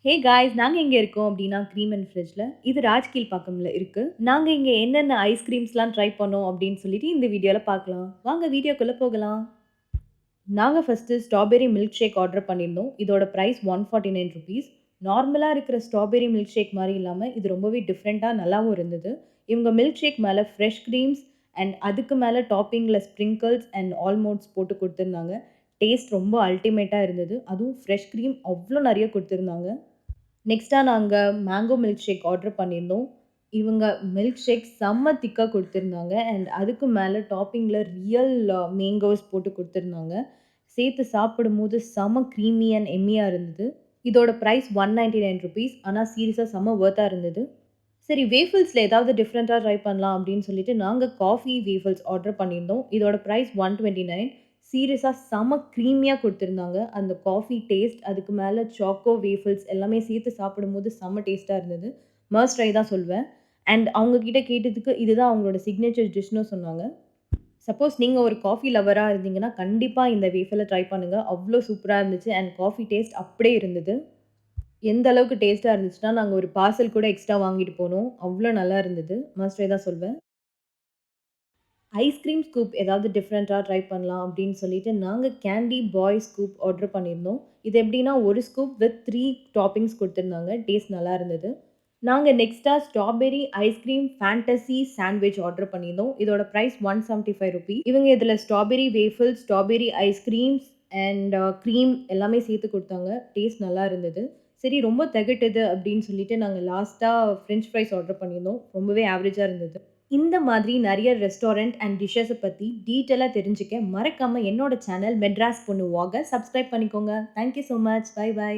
Hey guys நாங்க எங்க இருக்கோம் அப்டின்னா, க்ரீம் அண்ட் ஃப்ரிட்ஜ்ல. இது ராஜ்கீழ்பாக்கம்ல இருக்கு. நாங்க இங்க என்னென்ன ஐஸ்கிரீம்ஸ்லாம் ட்ரை பண்ணோம் அப்டின்னு சொல்லிட்டு இந்த வீடியோல பார்க்கலாம். வாங்க வீடியோக்குள்ள போகலாம். நாங்க first strawberry milk shake order பண்ணியிருந்தோம். இதோட பிரைஸ் ₹149. நார்மலா இருக்கிற ஸ்ட்ராபெர்ரி மில்க் ஷேக் மாரி இல்லாம, இது ரொம்பவே டிஃப்ரெண்ட்டா நல்லாவும் இருந்தது. இவங்க மில்க் ஷேக் மேல ஃப்ரெஷ் கிரீம்ஸ் அண்ட் அதுக்கு மேல டாப்பிங்ல ஸ்ப்ரிங்கிள்ஸ் அண்ட் ஆல்மோண்ட்ஸ் போட்டு குடுத்திருந்தாங்க. டேஸ்ட் ரொம்ப அல்டிமேட்டா இருந்தது. அதுவும் ஃப்ரெஷ் கிரீம் அவ்ளோ நெறைய குடுத்திருந்தாங்க. நெக்ஸ்ட்டா நாங்க மேங்கோ மில்க் ஷேக் ஆர்டர் பண்ணியிருந்தோம். இவங்க மில்க் ஷேக் செம்ம திக்கா குடுத்திருந்தாங்க. அண்ட் அதுக்கு மேல டாப்பிங்ல ரியல் மேங்கோஸ் போட்டு குடுத்திருந்தாங்க. சேர்த்து சாப்பிடும்போது செம்ம க்ரீமி அண்ட் எம்மியா இருந்தது. இதோட பிரைஸ் ₹199. ஆனா சீரியஸா செம்ம வொர்த்தா இருந்தது. சரி வேஃபில்ஸ்ல ஏதாவது டிஃபரெண்ட்டா ட்ரை பண்ணலாம் அப்படின்னு சொல்லிட்டு, நாங்க காஃபி வேஃபில்ஸ் ஆர்டர் பண்ணியிருந்தோம். இதோட பிரைஸ் 129. சீரியஸா செம்ம க்ரீமியா குடுத்திருந்தாங்க. அந்த காஃபி டேஸ்ட், அதுக்கு மேல சாக்கோ வேஃபில்ஸ் எல்லாமே சேர்த்து சாப்பிடும்போது செம்ம டேஸ்ட்டா இருந்தது. மஸ்ட் ட்ரை தான் சொல்வேன். அண்ட் அவங்க கிட்ட கேட்டதுக்கு இதுதான் அவங்களோட சிக்னேச்சர் டிஷ்ன்னு சொன்னாங்க. சப்போஸ் நீங்க ஒரு காஃபி லவ்வரா இருந்தீங்கன்னா, கண்டிப்பா இந்த வேஃபில ட்ரை பண்ணுங்க. அவ்ளோ சூப்பரா இருந்துச்சு. அண்ட் காஃபி டேஸ்ட் அப்படியே இருந்தது. எந்த அளவுக்கு டேஸ்ட்டா இருந்துச்சுன்னா, நாங்க ஒரு பார்சல் கூட எக்ஸ்ட்ரா வாங்கிட்டு போனோம். அவ்ளோ நல்லா இருந்தது. மஸ்ட் ட்ரை தான் சொல்வேன். ஐஸ்கிரீம் ஸ்கூப் ஏதாவது டிஃபரெண்ட்டா ட்ரை பண்ணலாம் அப்படின்னு சொல்லிட்டு, நாங்க கேண்டி பாய் ஸ்கூப் ஆர்டர் பண்ணியிருந்தோம். இது எப்படின்னா, ஒரு ஸ்கூப் வித் 3 டாப்பிங்ஸ் குடுத்திருந்தாங்க. டேஸ்ட் நல்லா இருந்தது. நாங்க நெக்ஸ்ட்டா strawberry ice cream fantasy sandwich order பண்ணியிருந்தோம். இதோட பிரைஸ் ₹175. இவங்க இதுல strawberry waffles, strawberry ice creams and cream எல்லாமே சேர்த்து குடுத்தாங்க. டேஸ்ட் நல்லா இருந்தது. சரி ரொம்ப தெகட்டுது அப்படின்னு சொல்லிட்டு நாங்க லாஸ்ட்டா ஃப்ரெஞ்ச் ஃப்ரைஸ் ஆர்டர் பண்ணியிருந்தோம். ரொம்பவே ஆவரேஜா இருந்தது. இந்த மாதிரி நெறைய ரெஸ்டாரண்ட் அண்ட் டிஷ்ஷஸ பத்தி டீட்டெயிலா தெரிஞ்சுக்க மறக்காம என்னோட சேனல் மெட்ராஸ் பொண்ணு வாக சப்ஸ்கிரைப் பண்ணிக்கோங்க. Thank you so much. Bye by.